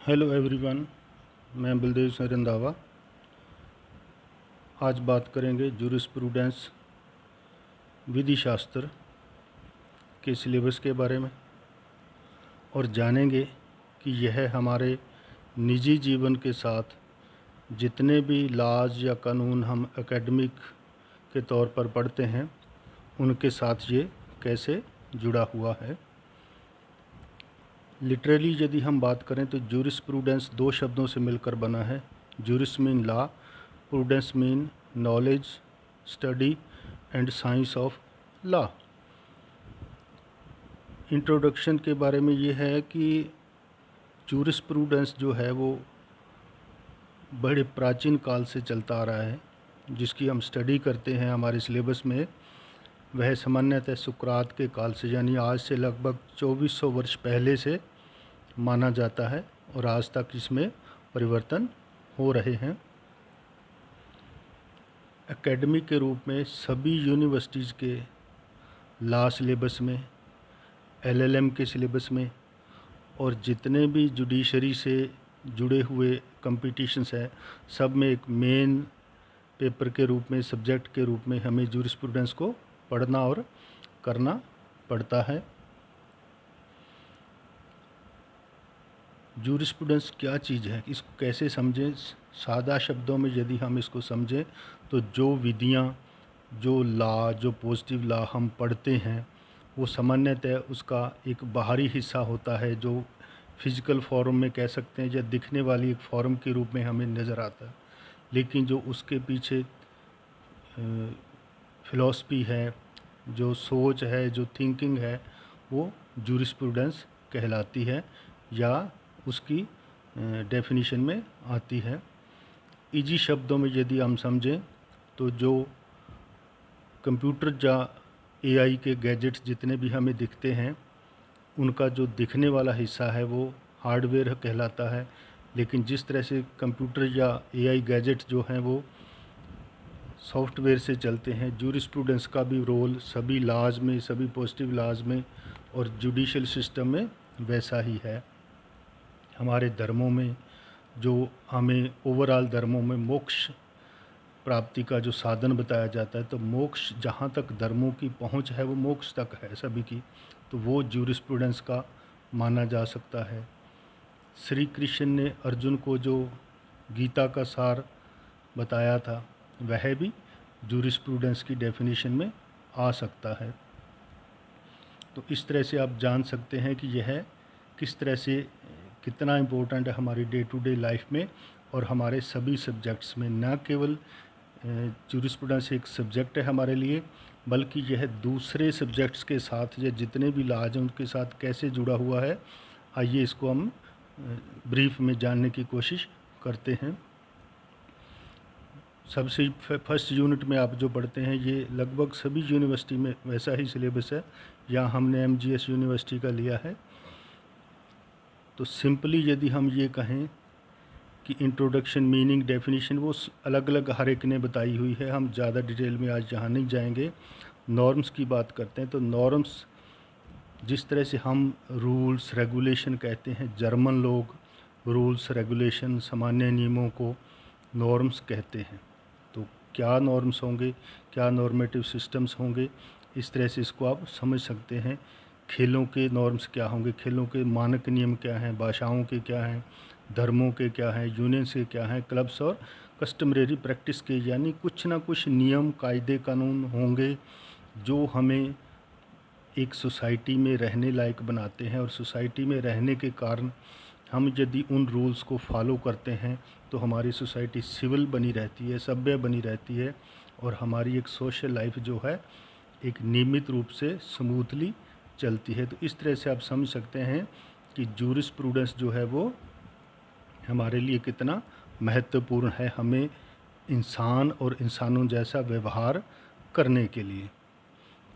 Hello everyone, मैं बलदेव सिंह रंधावा। आज बात करेंगे जूरिस्प्रूडेंस विधि शास्त्र के सिलेबस के बारे में और जानेंगे कि यह हमारे निजी जीवन के साथ जितने भी लॉज या कानून हम एकेडमिक के तौर पर पढ़ते हैं उनके साथ ये कैसे जुड़ा हुआ है। लिटरली यदि हम बात करें तो जूरिस्प्रूडेंस दो शब्दों से मिलकर बना है। Juris mean law, prudence mean knowledge, study and science of law. Introduction के बारे में ये है कि जूरिस्प्रूडेंस जो है वो बड़े प्राचीन काल से चलता आ रहा है, जिसकी हम स्टडी करते हैं हमारे सिलेबस में। वह सामान्यतः सुकरात के काल से यानी आज से लगभग 2400 वर्ष पहले से माना जाता है और आज तक इसमें परिवर्तन हो रहे हैं। एकेडमिक के रूप में सभी यूनिवर्सिटीज़ के लॉ सिलेबस में, एलएलएम के सिलेबस में और जितने भी जुडिशरी से जुड़े हुए कंपटीशंस हैं सब में एक मेन पेपर के रूप में, सब्जेक्ट के रूप में हमें जूरिस्प्रूडेंस को पढ़ना और करना पड़ता है। जूरिस्प्रूडेंस क्या चीज़ है, इसको कैसे समझें? सादा शब्दों में यदि हम इसको समझें तो जो विधियाँ, जो लॉ, जो पॉजिटिव लॉ हम पढ़ते हैं वो सामान्यतः उसका एक बाहरी हिस्सा होता है जो फिज़िकल फॉर्म में कह सकते हैं या दिखने वाली एक फॉर्म के रूप में हमें नज़र आता है, लेकिन जो उसके पीछे फ़िलॉसफी है, जो सोच है, जो थिंकिंग है, वो जूरिस्प्रूडेंस कहलाती है या उसकी डेफिनेशन में आती है। इजी शब्दों में यदि हम समझें तो जो कंप्यूटर या एआई के गैजेट्स जितने भी हमें दिखते हैं उनका जो दिखने वाला हिस्सा है वो हार्डवेयर कहलाता है, लेकिन जिस तरह से कंप्यूटर या एआई गैजेट्स जो हैं वो सॉफ्टवेयर से चलते हैं, जूरिस्प्रूडेंस का भी रोल सभी लॉज में, सभी पॉजिटिव लॉज में और जुडिशल सिस्टम में वैसा ही है। हमारे धर्मों में जो हमें ओवरऑल धर्मों में मोक्ष प्राप्ति का जो साधन बताया जाता है, तो मोक्ष जहाँ तक धर्मों की पहुँच है वो मोक्ष तक है सभी की, तो वो जूरिस्प्रूडेंस का माना जा सकता है। श्री कृष्ण ने अर्जुन को जो गीता का सार बताया था वह भी जूरिस्प्रूडेंस की डेफिनेशन में आ सकता है। तो इस तरह से आप जान सकते हैं कि यह किस तरह से कितना इम्पोर्टेंट है हमारी डे टू डे लाइफ में और हमारे सभी सब्जेक्ट्स में। न केवल जूरिस्प्रूडेंस एक सब्जेक्ट है हमारे लिए, बल्कि यह दूसरे सब्जेक्ट्स के साथ या जितने भी लॉज हैं उनके साथ कैसे जुड़ा हुआ है, आइए इसको हम ब्रीफ में जानने की कोशिश करते हैं। सबसे फर्स्ट यूनिट में आप जो पढ़ते हैं ये लगभग सभी यूनिवर्सिटी में वैसा ही सिलेबस है, या हमने एमजीएस यूनिवर्सिटी का लिया है। तो सिंपली यदि हम ये कहें कि इंट्रोडक्शन, मीनिंग, डेफिनेशन वो अलग अलग हर एक ने बताई हुई है, हम ज़्यादा डिटेल में आज यहाँ नहीं जाएंगे। नॉर्म्स की बात करते हैं तो नॉर्म्स जिस तरह से हम रूल्स रेगुलेशन कहते हैं, जर्मन लोग रूल्स रेगुलेशन सामान्य नियमों को नॉर्म्स कहते हैं। तो क्या नॉर्म्स होंगे, क्या नॉर्मेटिव सिस्टम्स होंगे, इस तरह से इसको आप समझ सकते हैं। खेलों के नॉर्म्स क्या होंगे, खेलों के मानक नियम क्या हैं, भाषाओं के क्या हैं, धर्मों के क्या हैं, यूनियंस के क्या हैं, क्लब्स और कस्टमरी प्रैक्टिस के, यानी कुछ ना कुछ नियम, कायदे, कानून होंगे जो हमें एक सोसाइटी में रहने लायक बनाते हैं। और सोसाइटी में रहने के कारण हम यदि उन रूल्स को फॉलो करते हैं तो हमारी सोसाइटी सिविल बनी रहती है, सभ्य बनी रहती है और हमारी एक सोशल लाइफ जो है एक नियमित रूप से स्मूथली चलती है। तो इस तरह से आप समझ सकते हैं कि जूरिस्प्रूडेंस जो है वो हमारे लिए कितना महत्वपूर्ण है, हमें इंसान और इंसानों जैसा व्यवहार करने के लिए।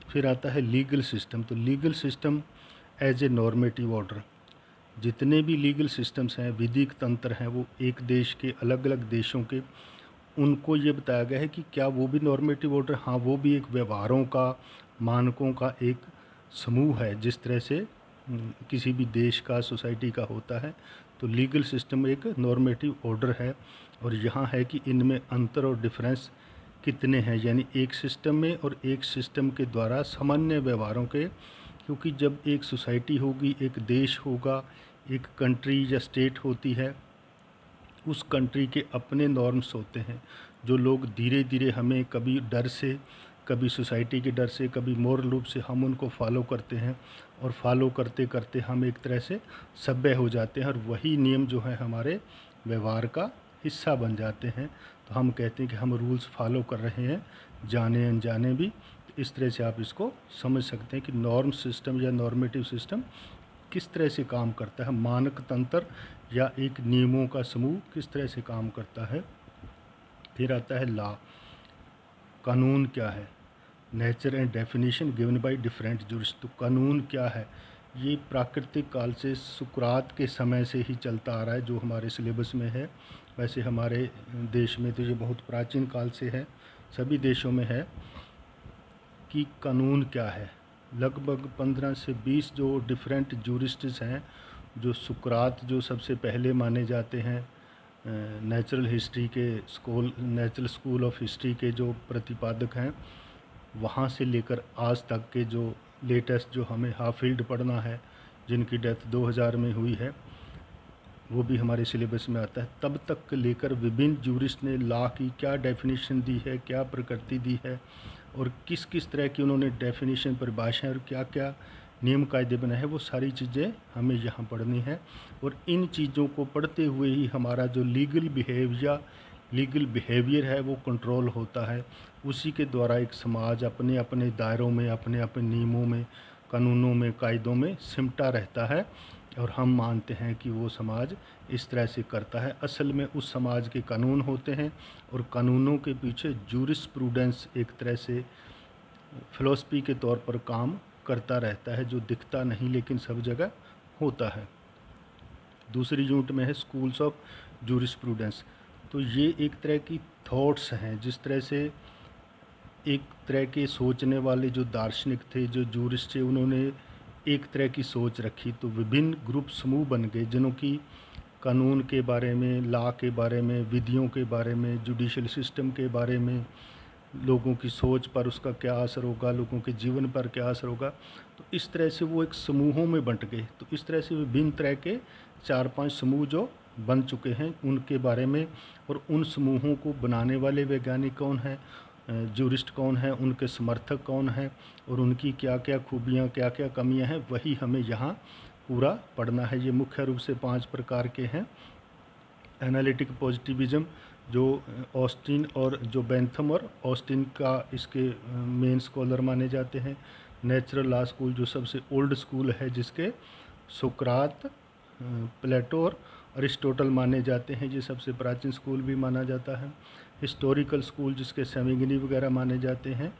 फिर आता है लीगल सिस्टम। तो legal system as a normative order, जितने भी लीगल सिस्टम्स हैं, विधिक तंत्र हैं, वो एक देश के अलग अलग देशों के, उनको ये बताया गया है कि क्या वो भी नॉर्मेटिव ऑर्डर, हाँ वो भी एक व्यवहारों का, मानकों का एक समूह है। जिस तरह से किसी भी देश का, सोसाइटी का होता है, तो लीगल सिस्टम एक नॉर्मेटिव ऑर्डर है, और यहाँ है कि इनमें अंतर और डिफरेंस कितने हैं, यानी एक सिस्टम में और एक सिस्टम के द्वारा सामान्य व्यवहारों के। क्योंकि जब एक सोसाइटी होगी, एक देश होगा, एक कंट्री या स्टेट होती है, उस कंट्री के अपने नॉर्म्स होते हैं, जो लोग धीरे धीरे हमें कभी डर से, कभी सोसाइटी के डर से, कभी मोरल रूप से हम उनको फॉलो करते हैं, और फॉलो करते करते हम एक तरह से सभ्य हो जाते हैं, और वही नियम जो है हमारे व्यवहार का हिस्सा बन जाते हैं। तो हम कहते हैं कि हम रूल्स फॉलो कर रहे हैं, जाने अनजाने भी। इस तरह से आप इसको समझ सकते हैं कि नॉर्म सिस्टम या नॉर्मेटिव सिस्टम किस तरह से काम करता है, मानक तंत्र या एक नियमों का समूह किस तरह से काम करता है। फिर आता है लॉ, कानून क्या है, nature and definition given by different jurist. तो कानून क्या है, ये प्राकृतिक काल से, सुकरात के समय से ही चलता आ रहा है, जो हमारे सिलेबस में है। वैसे हमारे देश में तो ये बहुत प्राचीन काल से है, सभी देशों में है कि कानून क्या है। लगभग 15 से 20 जो डिफरेंट जूरिस्ट्स हैं, जो सुकरात जो सबसे पहले माने जाते हैं, नेचुरल हिस्ट्री के school, natural school of history के जो प्रतिपादक हैं, वहाँ से लेकर आज तक के जो लेटेस्ट जो हमें हाफिल्ड पढ़ना है, जिनकी डेथ 2000 में हुई है, वो भी हमारे सिलेबस में आता है। तब तक लेकर विभिन्न जूरिस्ट ने लॉ की क्या डेफिनेशन दी है, क्या प्रकृति दी है, और किस किस तरह की उन्होंने डेफिनेशन, परिभाषाएं और क्या क्या नियम कायदे बनाए हैं, वो सारी चीज़ें हमें यहाँ पढ़नी है। और इन चीज़ों को पढ़ते हुए ही हमारा जो लीगल बिहेवियर है वो कंट्रोल होता है। उसी के द्वारा एक समाज अपने अपने दायरों में, अपने अपने नियमों में, कानूनों में, कायदों में सिमटा रहता है, और हम मानते हैं कि वो समाज इस तरह से करता है। असल में उस समाज के कानून होते हैं, और कानूनों के पीछे जूरिस्प्रूडेंस एक तरह से फिलॉसफी के तौर पर काम करता रहता है, जो दिखता नहीं लेकिन सब जगह होता है। दूसरी यूनिट में है स्कूल्स ऑफ जूरिस्प्रूडेंस। तो ये एक तरह की थॉट्स हैं, जिस तरह से एक तरह के सोचने वाले जो दार्शनिक थे, जो जूरिस्ट थे, उन्होंने एक तरह की सोच रखी, तो विभिन्न ग्रुप समूह बन गए, जिन्हों की कानून के बारे में, लॉ के बारे में, विधियों के बारे में, जुडिशल सिस्टम के बारे में, लोगों की सोच पर उसका क्या असर होगा, लोगों के जीवन पर क्या असर होगा, तो इस तरह से वो एक समूहों में बंट गए। तो इस तरह से विभिन्न तरह के 4-5 समूह जो बन चुके हैं, उनके बारे में, और उन समूहों को बनाने वाले वैज्ञानिक कौन हैं, जूरिस्ट कौन है, उनके समर्थक कौन हैं, और उनकी क्या क्या खूबियाँ, क्या क्या कमियाँ हैं, वही हमें यहाँ पूरा पढ़ना है। ये मुख्य रूप से 5 प्रकार के हैं। एनालिटिक पॉजिटिविज्म, जो ऑस्टिन और जो बेंथम और ऑस्टिन का इसके मेन स्कॉलर माने जाते हैं। नेचुरल लॉ स्कूल, जो सबसे ओल्ड स्कूल है, जिसके सुकरात, प्लेटो और अरिस्टोटल माने जाते हैं, ये सबसे प्राचीन स्कूल भी माना जाता है। हिस्टोरिकल स्कूल, जिसके सेमिगनी वगैरह माने जाते हैं,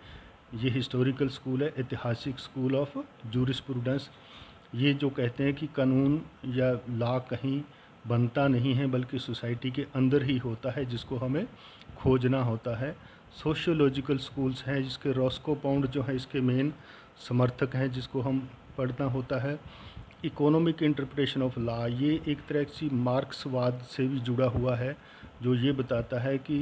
ये हिस्टोरिकल स्कूल है। ऐतिहासिक स्कूल ऑफ जूरिस्प्रूडेंस, ये जो कहते हैं कि कानून या लॉ कहीं बनता नहीं है, बल्कि सोसाइटी के अंदर ही होता है, जिसको हमें खोजना होता है। सोशियोलॉजिकल स्कूल्स हैं, जिसके रॉस्को पाउंड जो है इसके मेन समर्थक हैं, जिसको हम पढ़ना होता है। इकोनॉमिक इंटरप्रिटेशन ऑफ लॉ, ये एक तरह की मार्क्सवाद से भी जुड़ा हुआ है, जो ये बताता है कि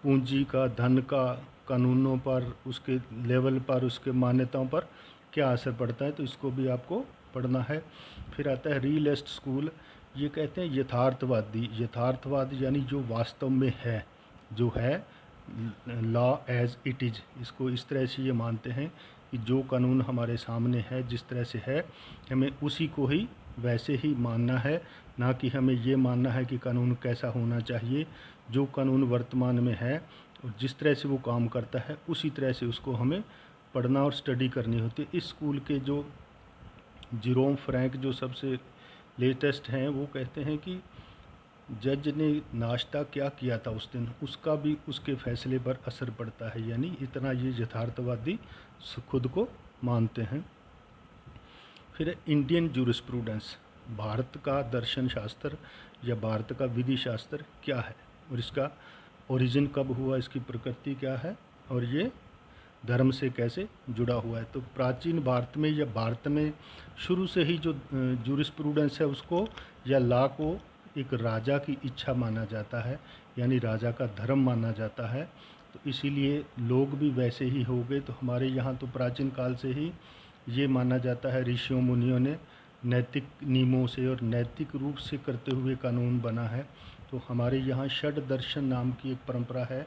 पूंजी का, धन का, कानूनों पर, उसके लेवल पर, उसके मान्यताओं पर क्या असर पड़ता है, तो इसको भी आपको पढ़ना है। फिर आता है रियलिस्ट स्कूल, ये कहते हैं यथार्थवाद, यानी जो वास्तव में है, जो है लॉ एज इट इज़, इसको इस तरह से ये मानते हैं कि जो कानून हमारे सामने है, जिस तरह से है, हमें उसी को ही वैसे ही मानना है, ना कि हमें ये मानना है कि कानून कैसा होना चाहिए। जो कानून वर्तमान में है और जिस तरह से वो काम करता है, उसी तरह से उसको हमें पढ़ना और स्टडी करनी होती है। इस स्कूल के जो जेरोम फ्रैंक जो सबसे लेटेस्ट हैं, वो कहते हैं कि जज ने नाश्ता क्या किया था उस दिन, उसका भी उसके फैसले पर असर पड़ता है, यानी इतना ये यथार्थवादी खुद को मानते हैं। फिर इंडियन जूरिस्प्रूडेंस, भारत का दर्शन शास्त्र या भारत का विधि शास्त्र क्या है, और इसका ओरिजिन कब हुआ, इसकी प्रकृति क्या है, और ये धर्म से कैसे जुड़ा हुआ है। तो प्राचीन भारत में या भारत में शुरू से ही जो जूरिस्प्रूडेंस है उसको या लॉ को एक राजा की इच्छा माना जाता है, यानी राजा का धर्म माना जाता है। तो इसीलिए लोग भी वैसे ही हो गए। तो हमारे यहाँ तो प्राचीन काल से ही ये माना जाता है, ऋषियों मुनियों ने नैतिक नियमों से और नैतिक रूप से करते हुए कानून बना है। तो हमारे यहाँ षड दर्शन नाम की एक परंपरा है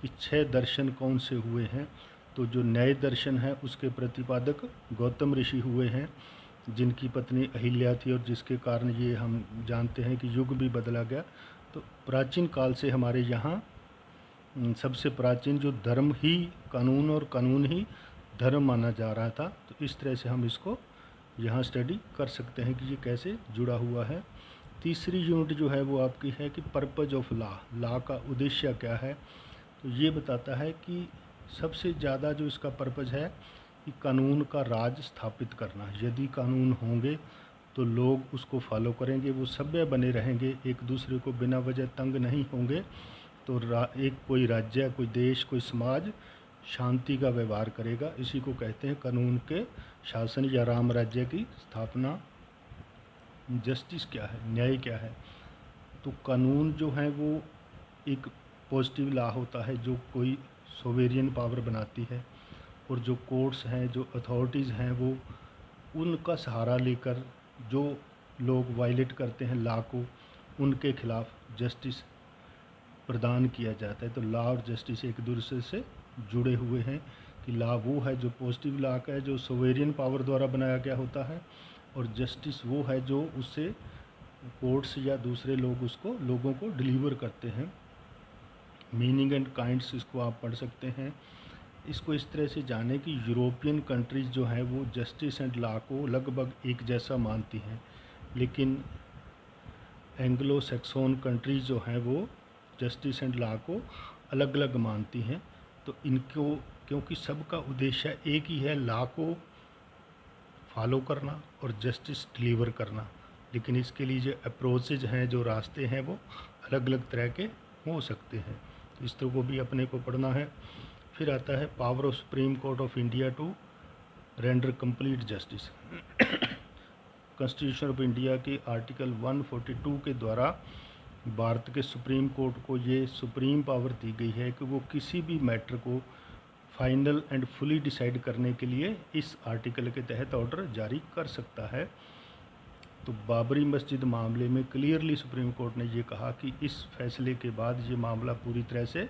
कि 6 दर्शन कौन से हुए हैं। तो जो न्याय दर्शन है उसके प्रतिपादक गौतम ऋषि हुए हैं, जिनकी पत्नी अहिल्या थी और जिसके कारण ये हम जानते हैं कि युग भी बदला गया। तो प्राचीन काल से हमारे यहाँ सबसे प्राचीन जो धर्म ही कानून और कानून ही धर्म माना जा रहा था। तो इस तरह से हम इसको यहाँ स्टडी कर सकते हैं कि ये कैसे जुड़ा हुआ है। तीसरी यूनिट जो है वो आपकी है कि पर्पज़ ऑफ लॉ का उद्देश्य क्या है। तो ये बताता है कि सबसे ज़्यादा जो इसका पर्पज़ है कि कानून का राज स्थापित करना। यदि कानून होंगे तो लोग उसको फॉलो करेंगे, वो सभ्य बने रहेंगे, एक दूसरे को बिना वजह तंग नहीं होंगे। तो एक कोई राज्य, कोई देश, कोई समाज शांति का व्यवहार करेगा। इसी को कहते हैं कानून के शासन या राम राज्य की स्थापना। जस्टिस क्या है, न्याय क्या है। तो कानून जो है वो एक पॉजिटिव लॉ होता है जो कोई सोवेरियन पावर बनाती है, और जो कोर्ट्स हैं, जो अथॉरिटीज़ हैं, वो उनका सहारा लेकर जो लोग वायलेट करते हैं लॉ को, उनके खिलाफ जस्टिस प्रदान किया जाता है। तो लॉ और जस्टिस एक दूसरे से जुड़े हुए हैं कि लॉ वो है जो पॉजिटिव लॉ का है, जो सोवेरियन पावर द्वारा बनाया गया होता है, और जस्टिस वो है जो उससे कोर्ट्स या दूसरे लोग उसको लोगों को डिलीवर करते हैं। मीनिंग एंड काइंड्स इसको आप पढ़ सकते हैं। इसको इस तरह से जाने कि यूरोपियन कंट्रीज़ जो हैं वो जस्टिस एंड लॉ को लगभग एक जैसा मानती हैं, लेकिन एंग्लो सैक्सोन कंट्रीज़ जो हैं वो जस्टिस एंड लॉ को अलग अलग मानती हैं। तो इनको क्योंकि सबका उद्देश्य एक ही है, लॉ को फॉलो करना और जस्टिस डिलीवर करना, लेकिन इसके लिए जो अप्रोचेज हैं, जो रास्ते हैं, वो अलग अलग तरह के हो सकते हैं। तो इस तरह को भी अपने को पढ़ना है। फिर आता है power of Supreme Court of India to render complete justice. Constitution of India के आर्टिकल 142 के द्वारा भारत के सुप्रीम कोर्ट को ये सुप्रीम पावर दी गई है कि वो किसी भी मैटर को फाइनल एंड फुली डिसाइड करने के लिए इस आर्टिकल के तहत ऑर्डर जारी कर सकता है। तो बाबरी मस्जिद मामले में क्लियरली सुप्रीम कोर्ट ने ये कहा कि इस फैसले के बाद ये मामला पूरी तरह से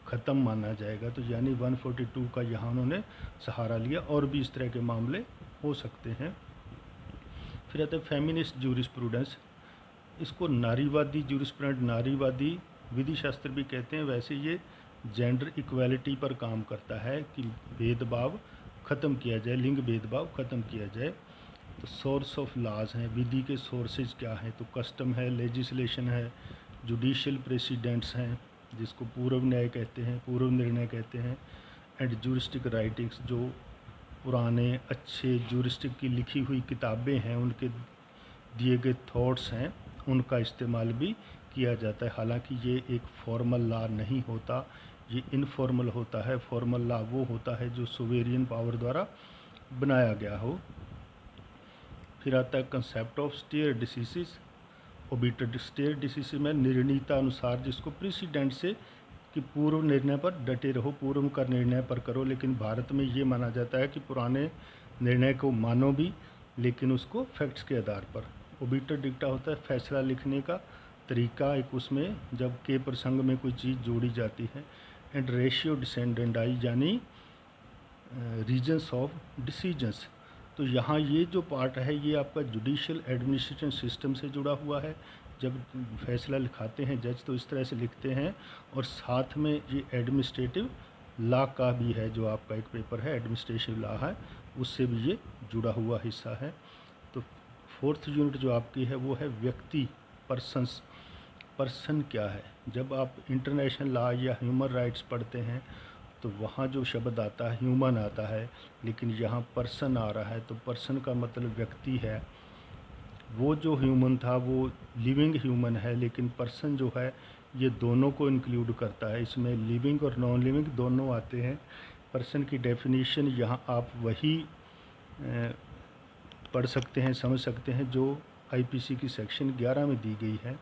ख़त्म माना जाएगा। तो यानी 142 का यहाँ उन्होंने सहारा लिया, और भी इस तरह के मामले हो सकते हैं। फिर आता है फेमिनिस्ट जूरिस्प्रूडेंस। इसको नारीवादी जूरिस्प्रूडेंस, नारीवादी विधि शास्त्र भी कहते हैं। वैसे ये जेंडर इक्वालिटी पर काम करता है कि भेदभाव ख़त्म किया जाए, लिंग भेदभाव ख़त्म किया जाए। तो सोर्स ऑफ लॉज हैं, विधि के सोर्सेज क्या हैं। तो कस्टम है, लेजिस्लेशन है, जुडिशियल प्रेसिडेंट्स हैं जिसको पूर्व न्याय कहते हैं, पूर्व निर्णय कहते हैं, एंड जूरिस्टिक राइटिंग्स जो पुराने अच्छे जूरिस्टिक की लिखी हुई किताबें हैं, उनके दिए गए थॉट्स हैं, उनका इस्तेमाल भी किया जाता है। हालांकि ये एक फॉर्मल लॉ नहीं होता, ये इनफॉर्मल होता है। फॉर्मल लॉ वो होता है जो सोवेरियन पावर द्वारा बनाया गया हो। फिर आता है कंसेप्ट ऑफ स्टेयर डिसीसिस। ओबिटर स्टेयर डिसीसिस में निर्णीता अनुसार, जिसको प्रेसिडेंट से कि पूर्व निर्णय पर डटे रहो, पूर्व का निर्णय पर करो। लेकिन भारत में ये माना जाता है कि पुराने निर्णय को मानो भी, लेकिन उसको फैक्ट्स के आधार पर। ओबिटर डिक्टा होता है फैसला लिखने का तरीका, एक उसमें जब के प्रसंग में कोई चीज़ जोड़ी जाती है। एंड रेशियो डिसेंडेंडाई यानी रीजन्स ऑफ डिसीजंस। तो यहाँ ये जो पार्ट है ये आपका जुडिशियल एडमिनिस्ट्रेशन सिस्टम से जुड़ा हुआ है। जब फैसला लिखाते हैं जज तो इस तरह से लिखते हैं, और साथ में ये एडमिनिस्ट्रेटिव लॉ का भी है, जो आपका एक पेपर है एडमिनिस्ट्रेटिव लॉ है, उससे भी ये जुड़ा हुआ हिस्सा है। तो फोर्थ यूनिट जो आपकी है वो है व्यक्ति, पर्सन्स। पर्सन क्या है। जब आप इंटरनेशनल लॉ या ह्यूमन राइट्स पढ़ते हैं तो वहाँ जो शब्द आता है ह्यूमन आता है, लेकिन यहाँ पर्सन आ रहा है। तो पर्सन का मतलब व्यक्ति है। वो जो ह्यूमन था वो लिविंग ह्यूमन है, लेकिन पर्सन जो है ये दोनों को इंक्लूड करता है। इसमें लिविंग और नॉन लिविंग दोनों आते हैं, पर्सन की डेफिनेशन यहाँ आप वही पढ़ सकते हैं, समझ सकते हैं जो आईपीसी की सेक्शन 11 में दी गई है।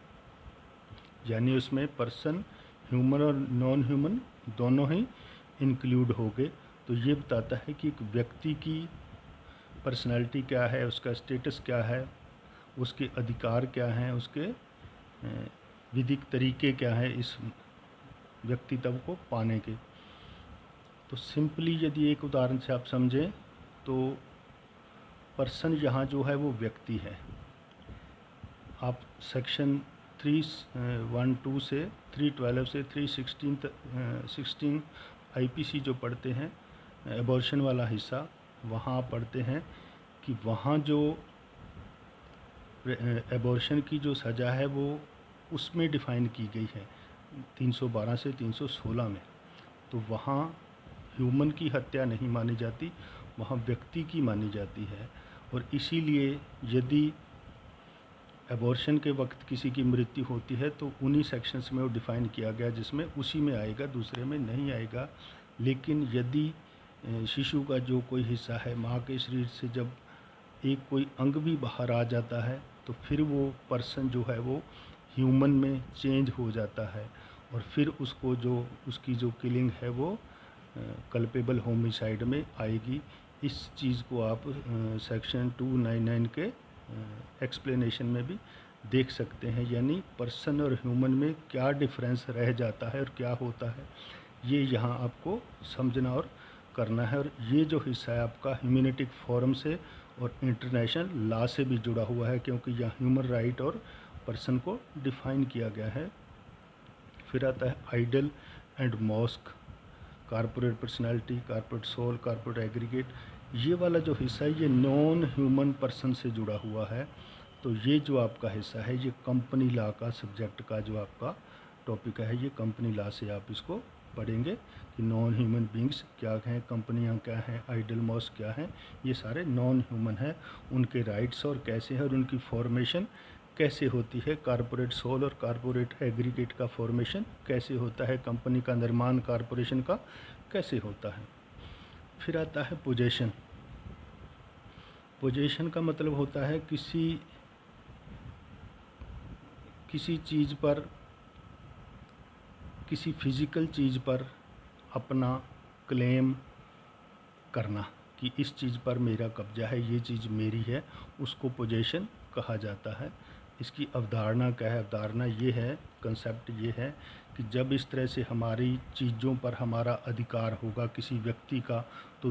यानी उसमें पर्सन ह्यूमन और नॉन ह्यूमन दोनों ही इंक्लूड हो गए। तो ये बताता है कि एक व्यक्ति की पर्सनालिटी क्या है, उसका स्टेटस क्या है, उसके अधिकार क्या हैं, उसके विधिक तरीके क्या हैं इस व्यक्तित्व को पाने के। तो सिंपली यदि एक उदाहरण से आप समझें तो पर्सन यहाँ जो है वो व्यक्ति है। आप सेक्शन 312 से 312 से 316 आईपीसी जो पढ़ते हैं, एबॉर्शन वाला हिस्सा, वहाँ आप पढ़ते हैं कि वहाँ जो एबॉर्शन की जो सज़ा है वो उसमें डिफ़ाइन की गई है 312 से 316 में। तो वहाँ ह्यूमन की हत्या नहीं मानी जाती, वहाँ व्यक्ति की मानी जाती है। और इसीलिए यदि एबॉर्शन के वक्त किसी की मृत्यु होती है तो उन्हीं सेक्शंस में वो डिफ़ाइन किया गया जिसमें उसी में आएगा, दूसरे में नहीं आएगा। लेकिन यदि शिशु का जो कोई हिस्सा है, माँ के शरीर से जब एक कोई अंग भी बाहर आ जाता है तो फिर वो पर्सन जो है वो ह्यूमन में चेंज हो जाता है और फिर उसको जो उसकी जो किलिंग है वो कल्पेबल होमिसाइड में आएगी। इस चीज़ को आप सेक्शन 299 के एक्सप्लेनेशन में भी देख सकते हैं। यानी पर्सन और ह्यूमन में क्या डिफरेंस रह जाता है और क्या होता है, ये यहाँ आपको समझना और करना है। और ये जो हिस्सा है आपका ह्यूमैनिटिक फोरम से और इंटरनेशनल लॉ से भी जुड़ा हुआ है, क्योंकि यहाँ ह्यूमन राइट और पर्सन को डिफ़ाइन किया गया है। फिर आता है idol and mosque, corporate personality, corporate sole, corporate aggregate. ये वाला जो हिस्सा है ये नॉन ह्यूमन पर्सन से जुड़ा हुआ है। तो ये जो आपका हिस्सा है ये कंपनी लॉ का सब्जेक्ट का जो आपका टॉपिक है, ये कंपनी लॉ से आप इसको पढ़ेंगे कि नॉन ह्यूमन बींग्स क्या हैं, कंपनियां क्या हैं, आइडल मॉस क्या हैं। ये सारे नॉन ह्यूमन हैं, उनके राइट्स और कैसे हैं और उनकी फॉर्मेशन कैसे होती है, कॉरपोरेट सोल और कॉरपोरेट एग्रीगेट का फॉर्मेशन कैसे होता है, कंपनी का निर्माण कॉरपोरेशन का कैसे होता है। फिर आता है पोजेशन। पोजेशन का मतलब होता है किसी चीज़ पर, किसी फिज़िकल चीज़ पर अपना क्लेम करना कि इस चीज़ पर मेरा कब्जा है, ये चीज़ मेरी है, उसको पोजेशन कहा जाता है। इसकी अवधारणा क्या है? अवधारणा ये है, कंसेप्ट ये है कि जब इस तरह से हमारी चीज़ों पर हमारा अधिकार होगा किसी व्यक्ति का, तो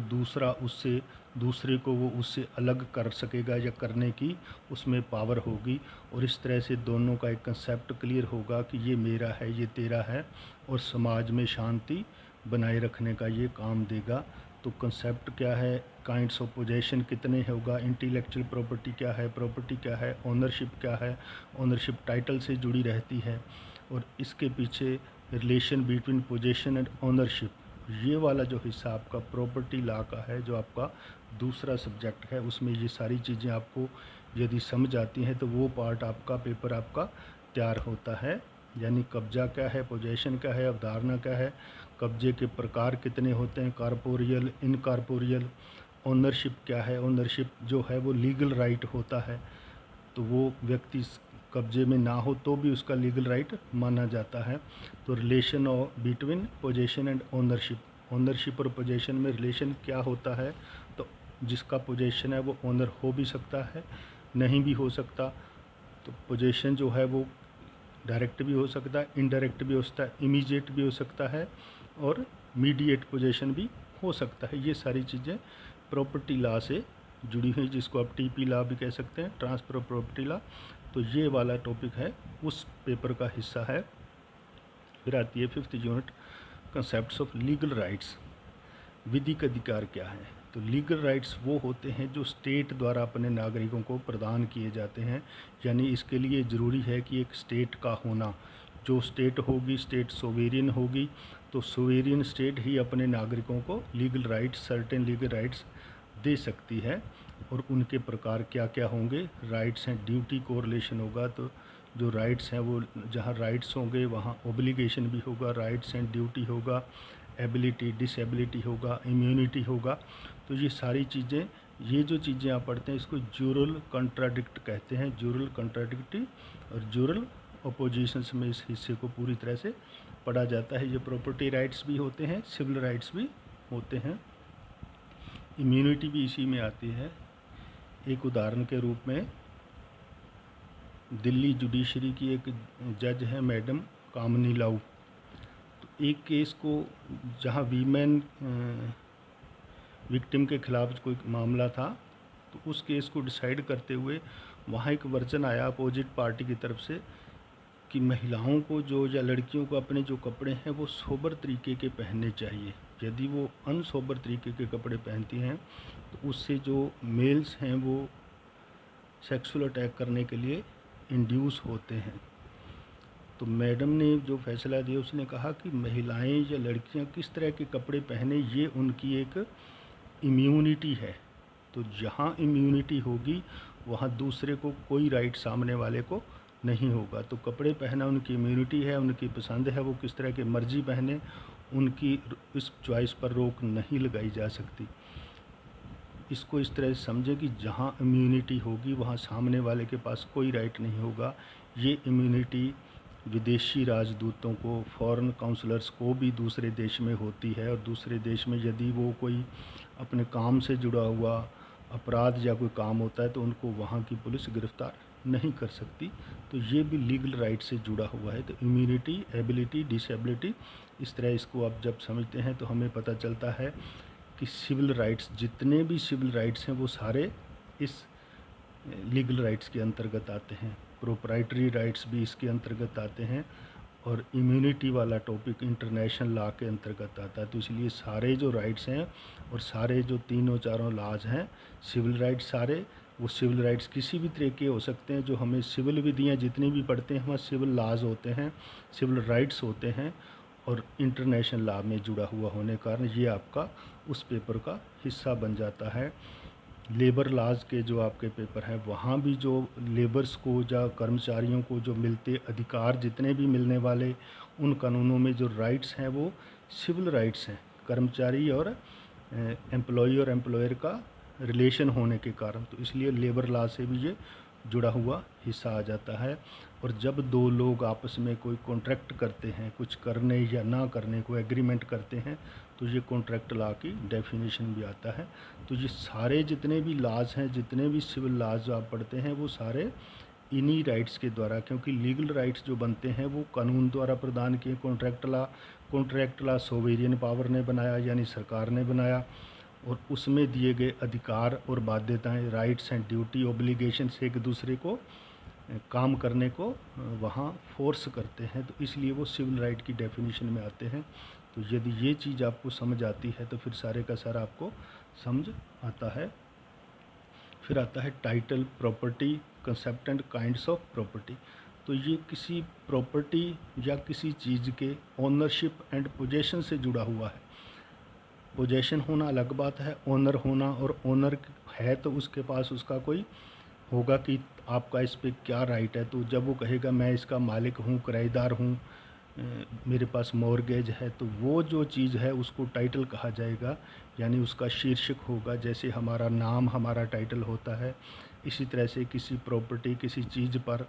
दूसरे को वो उससे अलग कर सकेगा या करने की उसमें पावर होगी। और इस तरह से दोनों का एक कंसेप्ट क्लियर होगा कि ये मेरा है, ये तेरा है, और समाज में शांति बनाए रखने का ये काम देगा। तो कंसेप्ट क्या है, काइंड्स ऑफ पोजेशन कितने होगा, इंटेलेक्चुअल प्रॉपर्टी क्या है, प्रॉपर्टी क्या है, ओनरशिप क्या है, ओनरशिप टाइटल से जुड़ी रहती है। और इसके पीछे relation between possession and ownership, ये वाला जो हिस्सा आपका प्रॉपर्टी लॉ का है, जो आपका दूसरा सब्जेक्ट है, उसमें ये सारी चीज़ें आपको यदि समझ आती हैं तो वो पार्ट आपका पेपर आपका तैयार होता है। यानी कब्जा क्या है, पोजेशन क्या है, अवधारणा क्या है, कब्जे के प्रकार कितने होते हैं, कॉर्पोरियल, इनकॉर्पोरियल, ओनरशिप क्या है, ओनरशिप जो है वो लीगल राइट होता है, तो वो व्यक्ति कब्जे में ना हो तो भी उसका लीगल राइट माना जाता है। तो relation between possession and ownership, ownership और पोजेशन में रिलेशन क्या होता है, तो जिसका पोजेशन है वो ओनर हो भी सकता है, नहीं भी हो सकता। तो पोजेशन जो है वो डायरेक्ट भी हो सकता है, इनडायरेक्ट भी हो सकता है, इमीडिएट भी हो सकता है और मीडिएट पोजेशन भी हो सकता है। ये सारी चीज़ें प्रॉपर्टी लॉ से जुड़ी हुई, जिसको आप टीपी लॉ भी कह सकते हैं, ट्रांसफर ऑफ प्रॉपर्टी लॉ। तो ये वाला टॉपिक है, उस पेपर का हिस्सा है। फिर आती है 5th unit, concepts of legal rights. विधिक अधिकार क्या है? तो लीगल राइट्स वो होते हैं जो स्टेट द्वारा अपने नागरिकों को प्रदान किए जाते हैं। यानी इसके लिए ज़रूरी है कि एक स्टेट का होना, जो स्टेट होगी, स्टेट सोवेरियन होगी, तो सोवेरियन स्टेट ही अपने नागरिकों को legal rights, certain legal rights दे सकती है। और उनके प्रकार क्या क्या होंगे, राइट्स हैं, ड्यूटी कोरिलेशन होगा, तो जो राइट्स हैं वो जहाँ राइट्स होंगे वहाँ ओब्लिगेशन भी होगा, राइट्स एंड ड्यूटी होगा, एबिलिटी, डिसेबिलिटी होगा, इम्यूनिटी होगा। तो ये सारी चीज़ें, ये जो चीज़ें आप पढ़ते हैं इसको ज्यूरल कॉन्ट्राडिक्ट कहते हैं, ज्यूरल कॉन्ट्राडिक्टी और ज्यूरल अपोजिशंस में इस हिस्से को पूरी तरह से पढ़ा जाता है। ये प्रॉपर्टी राइट्स भी होते हैं, सिविल राइट्स भी होते हैं, इम्यूनिटी भी इसी में आती है। एक उदाहरण के रूप में दिल्ली जुडिशरी की एक जज है मैडम कामनी लाऊ। तो एक केस को जहां वीमेन विक्टिम के ख़िलाफ़ कोई मामला था, तो उस केस को डिसाइड करते हुए वहाँ एक वर्जन आया अपोजिट पार्टी की तरफ से कि महिलाओं को जो या लड़कियों को अपने जो कपड़े हैं वो सोबर तरीके के पहनने चाहिए। यदि वो अनसोबर तरीके के कपड़े पहनती हैं तो उससे जो मेल्स हैं वो सेक्सुअल अटैक करने के लिए इंड्यूस होते हैं। तो मैडम ने जो फैसला दिया उसने कहा कि महिलाएं या लड़कियां किस तरह के कपड़े पहने ये उनकी एक इम्यूनिटी है। तो जहाँ इम्यूनिटी होगी वहाँ दूसरे को कोई राइट सामने वाले को नहीं होगा। तो कपड़े पहना उनकी इम्यूनिटी है, उनकी पसंद है, वो किस तरह के मर्जी पहने, उनकी इस चॉइस पर रोक नहीं लगाई जा सकती। इसको इस तरह से समझें कि जहाँ इम्यूनिटी होगी वहाँ सामने वाले के पास कोई राइट नहीं होगा। ये इम्यूनिटी विदेशी राजदूतों को, फॉरेन काउंसलर्स को भी दूसरे देश में होती है, और दूसरे देश में यदि वो कोई अपने काम से जुड़ा हुआ अपराध या कोई काम होता है तो उनको वहाँ की पुलिस गिरफ्तार नहीं कर सकती। तो ये भी लीगल राइट से जुड़ा हुआ है। तो इम्यूनिटी, एबिलिटी, डिसेबिलिटी, इस तरह इसको आप जब समझते हैं तो हमें पता चलता है कि सिविल राइट्स, जितने भी सिविल राइट्स हैं वो सारे इस लीगल राइट्स के अंतर्गत आते हैं। प्रोप्राइटरी राइट्स भी इसके अंतर्गत आते हैं, और इम्यूनिटी वाला टॉपिक इंटरनेशनल लॉ के अंतर्गत आता है। तो इसलिए सारे जो राइट्स हैं और सारे जो तीनों चारों लॉज हैं, सिविल राइट्स सारे, वो सिविल राइट्स किसी भी तरह के हो सकते हैं। जो हमें सिविल विधियाँ जितनी भी पढ़ते हैं वहाँ सिविल लॉज होते हैं, सिविल राइट्स होते हैं, और इंटरनेशनल लॉ में जुड़ा हुआ होने के कारण ये आपका उस पेपर का हिस्सा बन जाता है। लेबर लॉज के जो आपके पेपर हैं वहाँ भी जो लेबर्स को या कर्मचारियों को जो मिलते अधिकार, जितने भी मिलने वाले उन कानूनों में जो राइट्स हैं वो सिविल राइट्स हैं, कर्मचारी और एम्प्लॉय और एम्प्लॉयर का रिलेशन होने के कारण। तो इसलिए लेबर लॉ से भी ये जुड़ा हुआ हिस्सा आ जाता है। और जब दो लोग आपस में कोई कॉन्ट्रैक्ट करते हैं, कुछ करने या ना करने को एग्रीमेंट करते हैं, तो ये कॉन्ट्रैक्ट लॉ की डेफिनेशन भी आता है। तो ये सारे जितने भी लॉज हैं, जितने भी सिविल लॉज जो आप पढ़ते हैं वो सारे इन्हीं राइट्स के द्वारा, क्योंकि लीगल राइट्स जो बनते हैं वो कानून द्वारा प्रदान किए। कॉन्ट्रैक्ट लॉ सोवेरियन पावर ने बनाया, यानी सरकार ने बनाया, और उसमें दिए गए अधिकार और बाध्यताएं, राइट्स एंड ड्यूटी, ऑब्लिगेशन से एक दूसरे को काम करने को वहाँ फोर्स करते हैं। तो इसलिए वो सिविल राइट की डेफिनेशन में आते हैं। तो यदि ये चीज़ आपको समझ आती है तो फिर सारे का सारा आपको समझ आता है। फिर आता है title, property, concept and kinds of property. तो ये किसी प्रॉपर्टी या किसी चीज़ के ओनरशिप एंड पोजेशन से जुड़ा हुआ है। पोजेशन होना अलग बात है, ओनर होना, और ओनर है तो उसके पास उसका कोई होगा कि आपका इस पे क्या राइट है। तो जब वो कहेगा मैं इसका मालिक हूँ, किराएदार हूँ, मेरे पास मॉर्गेज है, तो वो जो चीज़ है उसको टाइटल कहा जाएगा, यानी उसका शीर्षक होगा। जैसे हमारा नाम हमारा टाइटल होता है, इसी तरह से किसी प्रॉपर्टी, किसी चीज़ पर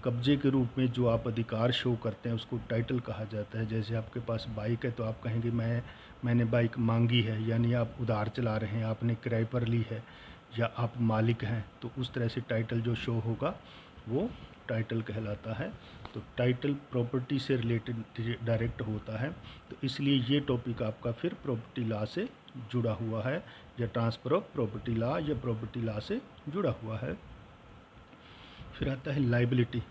कब्जे के रूप में जो आप अधिकार शो करते हैं उसको टाइटल कहा जाता है। जैसे आपके पास बाइक है तो आप कहेंगे मैंने बाइक मांगी है, यानी आप उधार चला रहे हैं, आपने किराए पर ली है, या आप मालिक हैं। तो उस तरह से टाइटल जो शो होगा वो टाइटल कहलाता है। तो टाइटल प्रॉपर्टी से रिलेटेड डायरेक्ट होता है। तो इसलिए ये टॉपिक आपका फिर प्रॉपर्टी लॉ से जुड़ा हुआ है, या ट्रांसफ़र ऑफ प्रॉपर्टी लॉ या प्रॉपर्टी लॉ से जुड़ा हुआ है। फिर आता है लाइबिलिटी।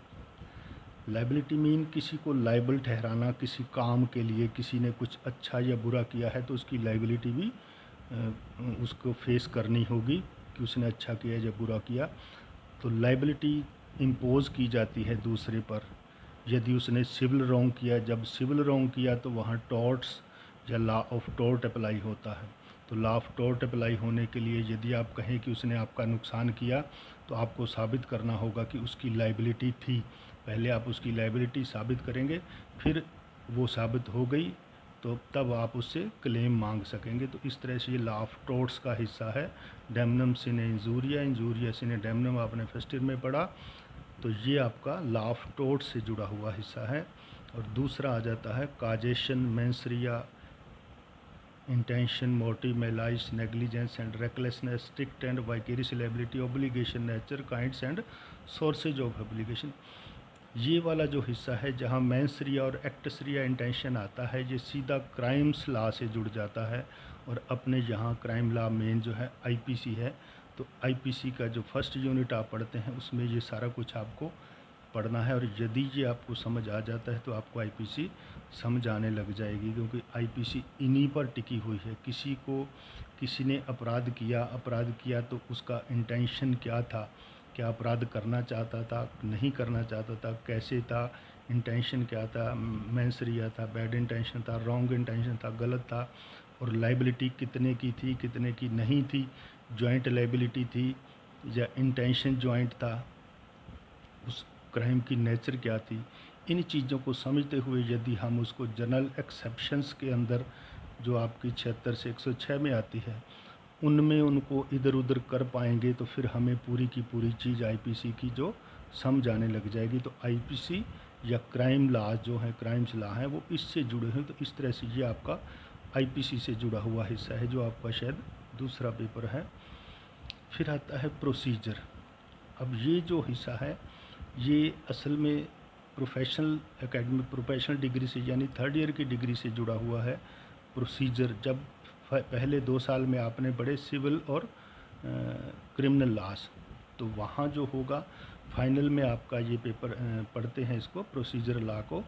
लाइबिलिटी मीन किसी को लाइबल ठहराना, किसी काम के लिए किसी ने कुछ अच्छा या बुरा किया है तो उसकी लाइबिलिटी भी उसको फेस करनी होगी कि उसने अच्छा किया या बुरा किया। तो लाइबिलिटी इम्पोज़ की जाती है दूसरे पर यदि उसने सिविल रॉन्ग किया। जब सिविल रॉन्ग किया तो वहाँ टॉर्ट्स या लॉ ऑफ टॉर्ट अप्लाई होता है। तो लॉ ऑफ टॉर्ट अप्लाई होने के लिए यदि आप कहें कि उसने आपका नुकसान किया तो आपको साबित करना होगा कि उसकी लाइबिलिटी थी। पहले आप उसकी लाइबिलिटी साबित करेंगे, फिर वो साबित हो गई तो तब आप उससे क्लेम मांग सकेंगे। तो इस तरह से ये लॉ ऑफ टोर्ट्स का हिस्सा है। डैमनम सिने इंजूरिया, इंजूरिया सिने डैमनम आपने फर्स्ट ईयर में पढ़ा। तो ये आपका लॉ ऑफ टोर्ट्स से जुड़ा हुआ हिस्सा है। और दूसरा आ जाता है causation, mens rea, intention, motive, malice, negligence and recklessness, strict and vicarious liability, obligation, nature, kinds and sources of obligation. ये वाला जो हिस्सा है जहाँ मेंसरिया और एक्टसरिया इंटेंशन आता है, ये सीधा क्राइम्स लॉ से जुड़ जाता है। और अपने यहाँ क्राइम लॉ मेन जो है आईपीसी है। तो आईपीसी का जो फर्स्ट यूनिट आप पढ़ते हैं उसमें ये सारा कुछ आपको पढ़ना है। और यदि ये आपको समझ आ जाता है तो आपको आईपीसी समझ आने लग जाएगी, क्योंकि आईपीसी इन्हीं पर टिकी हुई है। किसी ने अपराध किया तो उसका इंटेंशन क्या था, क्या अपराध करना चाहता था, नहीं करना चाहता था, कैसे था, इंटेंशन क्या था, मेंसरिया था, बैड इंटेंशन था, रॉन्ग इंटेंशन था, गलत था, और लाइबिलिटी कितने की थी, कितने की नहीं थी, जॉइंट लाइबिलिटी थी या इंटेंशन जॉइंट था, उस क्राइम की नेचर क्या थी। इन चीज़ों को समझते हुए यदि हम उसको जनरल एक्सेप्शंस के अंदर जो आपकी 76 से 106 में आती है उनमें उनको इधर उधर कर पाएंगे तो फिर हमें पूरी की पूरी चीज़ आईपीसी की जो समझ आने लग जाएगी। तो आईपीसी या क्राइम लॉ जो है, क्राइम्स लॉ है, वो इससे जुड़े हैं। तो इस तरह से ये आपका आईपीसी से जुड़ा हुआ हिस्सा है जो आपका शायद दूसरा पेपर है। फिर आता है प्रोसीजर। अब ये जो हिस्सा है ये असल में प्रोफेशनल एकेडमिक प्रोफेशनल डिग्री से यानी थर्ड ईयर की डिग्री से जुड़ा हुआ है। प्रोसीजर जब पहले 2 साल में आपने पढ़े सिविल और क्रिमिनल लॉस, तो वहाँ जो होगा फाइनल में आपका ये पेपर पढ़ते हैं इसको प्रोसीजर लॉ को।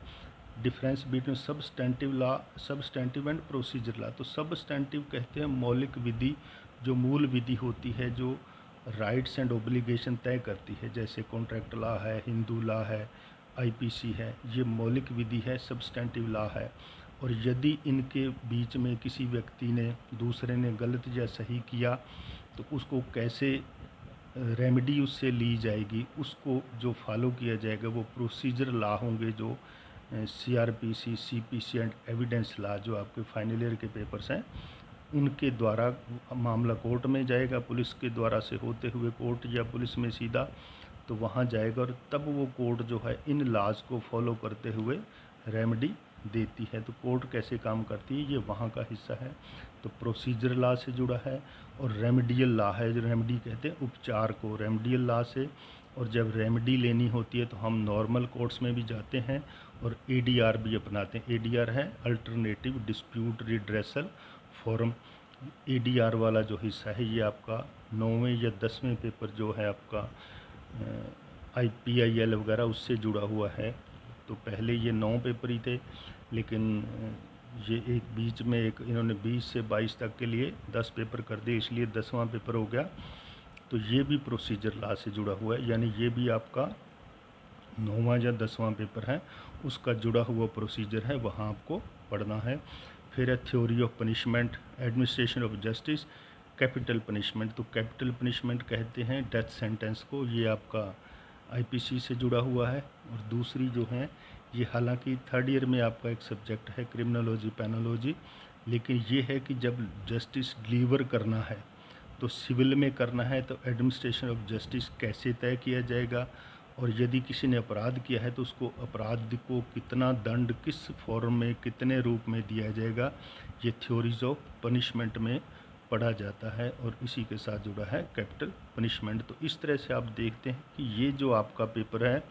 Difference between substantive and procedure law. तो सबस्टेंटिव कहते हैं मौलिक विधि, जो मूल विधि होती है जो राइट्स एंड ओब्लिगेशन तय करती है, जैसे कॉन्ट्रैक्ट लॉ है, हिंदू लॉ है, आईपीसी है, ये मौलिक विधि है, सबस्टेंटिव लॉ है। और यदि इनके बीच में किसी व्यक्ति ने दूसरे ने गलत या सही किया तो उसको कैसे रेमेडी उससे ली जाएगी, उसको जो फॉलो किया जाएगा वो प्रोसीजर लॉ होंगे, जो CrPC, CPC and evidence law जो आपके फाइनल ईयर के पेपर्स हैं उनके द्वारा मामला कोर्ट में जाएगा, पुलिस के द्वारा से होते हुए कोर्ट या पुलिस में सीधा तो वहाँ जाएगा। और तब वो कोर्ट जो है इन लॉज को फॉलो करते हुए रेमेडी देती है। तो कोर्ट कैसे काम करती है ये वहाँ का हिस्सा है। तो प्रोसीजर लॉ से जुड़ा है। और रेमेडियल लॉ है, जो रेमेडी कहते हैं उपचार को, रेमेडियल लॉ से। और जब रेमेडी लेनी होती है तो हम नॉर्मल कोर्ट्स में भी जाते हैं और एडीआर भी अपनाते हैं। एडीआर है alternative dispute redressal forum. ADR वाला जो हिस्सा है ये आपका 9वें या 10वें पेपर जो है आपका IPIL वगैरह उससे जुड़ा हुआ है। तो पहले ये 9 पेपर ही थे, लेकिन ये एक बीच में एक इन्होंने 20 से 22 तक के लिए 10 पेपर कर दिए, इसलिए 10वां पेपर हो गया। तो ये भी प्रोसीजर लॉ से जुड़ा हुआ है, यानी ये भी आपका 9वां या 10वां पेपर है, उसका जुड़ा हुआ प्रोसीजर है, वहाँ आपको पढ़ना है। फिर है theory of punishment, administration of justice, capital punishment. तो कैपिटल पनिशमेंट कहते हैं डेथ सेंटेंस को, ये आपका आईपीसी से जुड़ा हुआ है। और दूसरी जो है ये हालांकि थर्ड ईयर में आपका एक सब्जेक्ट है क्रिमिनोलॉजी पेनोलॉजी, लेकिन ये है कि जब जस्टिस डिलीवर करना है तो सिविल में करना है तो एडमिनिस्ट्रेशन ऑफ जस्टिस कैसे तय किया जाएगा, और यदि किसी ने अपराध किया है तो उसको अपराध को कितना दंड किस फॉर्म में कितने रूप में दिया जाएगा, ये थ्योरीज ऑफ पनिशमेंट में पढ़ा जाता है। और इसी के साथ जुड़ा है कैपिटल पनिशमेंट। तो इस तरह से आप देखते हैं कि ये जो आपका पेपर है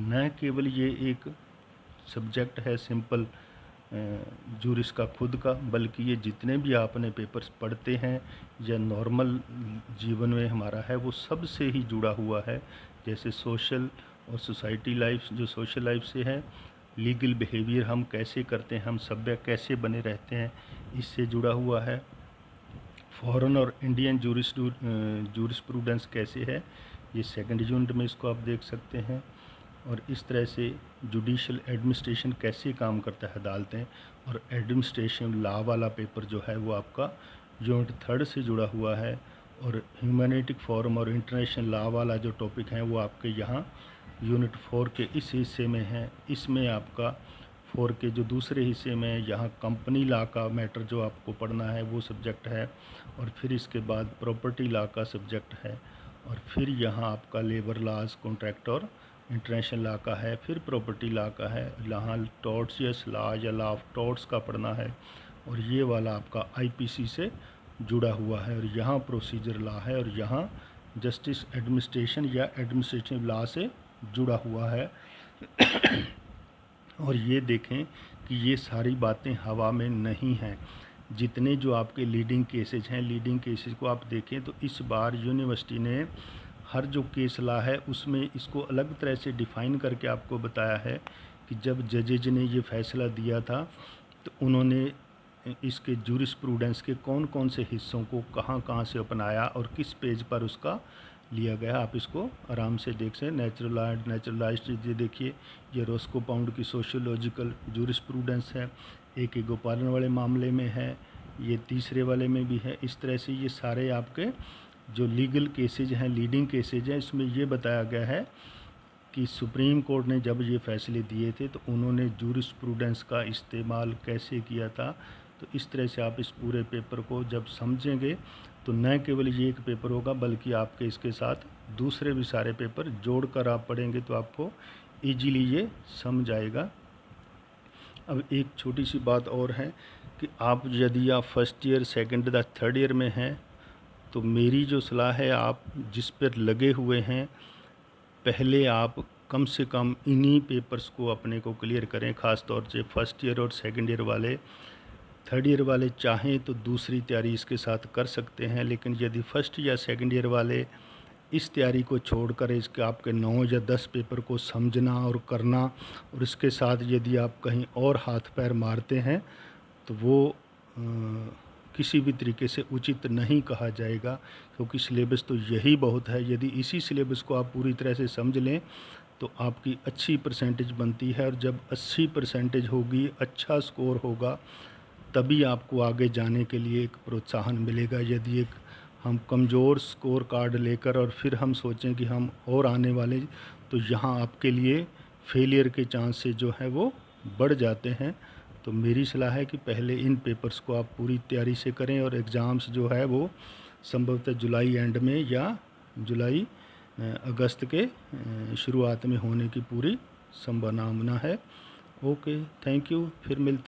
न केवल ये एक सब्जेक्ट है सिंपल जूरिस का खुद का, बल्कि ये जितने भी आपने पेपर्स पढ़ते हैं या नॉर्मल जीवन में हमारा है वो सब से ही जुड़ा हुआ है। जैसे सोशल और सोसाइटी लाइफ, जो सोशल लाइफ से है, लीगल बिहेवियर हम कैसे करते हैं, हम सभ्य कैसे बने रहते हैं, इससे जुड़ा हुआ है। फॉरेन और इंडियन जूरिस्प्रूडेंस कैसे है, ये सेकंड यूनिट में इसको आप देख सकते हैं। और इस तरह से जुडिशल एडमिनिस्ट्रेशन कैसे काम करता है अदालतें, और एडमिनिस्ट्रेशन लॉ वाला पेपर जो है वो आपका यूनिट 3 से जुड़ा हुआ है। और ह्यूमैनिटिक फॉरम और इंटरनेशनल लॉ वाला जो टॉपिक है वो आपके यहाँ यूनिट 4 के इस हिस्से में है। इसमें आपका 4 के जो दूसरे हिस्से में यहाँ कंपनी लॉ का मैटर जो आपको पढ़ना है वो सब्जेक्ट है, और फिर इसके बाद प्रॉपर्टी लॉ का सब्जेक्ट है, और फिर यहाँ आपका लेबर लॉज, कॉन्ट्रैक्ट और इंटरनेशनल लॉ का है, फिर प्रॉपर्टी लॉ का है, यहाँ टॉर्टियस लॉ या लॉ ऑफ टॉर्ट्स का पढ़ना है, और ये वाला आपका आईपीसी से जुड़ा हुआ है, और यहाँ प्रोसीजर लॉ है, और यहाँ जस्टिस एडमिनिस्ट्रेशन या एडमिनिस्ट्रेटिव लॉ से जुड़ा हुआ है। और ये देखें कि ये सारी बातें हवा में नहीं हैं। जितने जो आपके लीडिंग केसेज हैं, लीडिंग केसेज को आप देखें तो इस बार यूनिवर्सिटी ने हर जो केस ला है उसमें इसको अलग तरह से डिफ़ाइन करके आपको बताया है कि जब जजेज ने ये फ़ैसला दिया था तो उन्होंने इसके जूरिस्प्रूडेंस के कौन कौन से हिस्सों को कहाँ कहाँ से अपनाया और किस पेज पर उसका लिया गया। आप इसको आराम से देख सकते। नेचुरलाइज्ड ये देखिए, ये रोस्को पाउंड की सोशियोलॉजिकल जूरिस्प्रूडेंस है, एक गोपालन वाले मामले में है, ये तीसरे वाले में भी है। इस तरह से ये सारे आपके जो लीगल केसेज हैं, लीडिंग केसेज हैं, इसमें ये बताया गया है कि सुप्रीम कोर्ट ने जब ये फैसले दिए थे तो उन्होंने जूरिस्प्रूडेंस का इस्तेमाल कैसे किया था। तो इस तरह से आप इस पूरे पेपर को जब समझेंगे तो न केवल ये एक पेपर होगा बल्कि आपके इसके साथ दूसरे भी सारे पेपर जोड़कर आप पढ़ेंगे तो आपको इजीली ये समझ आएगा। अब एक छोटी सी बात और है कि आप यदि आप फर्स्ट ईयर, सेकंड या थर्ड ईयर में हैं तो मेरी जो सलाह है, आप जिस पर लगे हुए हैं पहले आप कम से कम इन्हीं पेपर्स को अपने को क्लियर करें। ख़ास तौर से फर्स्ट ईयर और सेकंड ईयर वाले। थर्ड ईयर वाले चाहें तो दूसरी तैयारी इसके साथ कर सकते हैं, लेकिन यदि फर्स्ट या सेकंड ईयर वाले इस तैयारी को छोड़कर इसके आपके 9 या 10 पेपर को समझना और करना, और इसके साथ यदि आप कहीं और हाथ पैर मारते हैं तो वो किसी भी तरीके से उचित नहीं कहा जाएगा, क्योंकि सिलेबस तो यही बहुत है। यदि इसी सिलेबस को आप पूरी तरह से समझ लें तो आपकी अच्छी परसेंटेज बनती है, और जब 80 परसेंटेज होगी, अच्छा स्कोर होगा, तभी आपको आगे जाने के लिए एक प्रोत्साहन मिलेगा। यदि एक हम कमज़ोर स्कोर कार्ड लेकर और फिर हम सोचें कि हम और आने वाले, तो यहाँ आपके लिए फेलियर के चांसेस जो है वो बढ़ जाते हैं। तो मेरी सलाह है कि पहले इन पेपर्स को आप पूरी तैयारी से करें, और एग्ज़ाम्स जो है वो संभवतः जुलाई एंड में या जुलाई अगस्त के शुरुआत में होने की पूरी संभावना है। Okay, thank you. फिर मिलते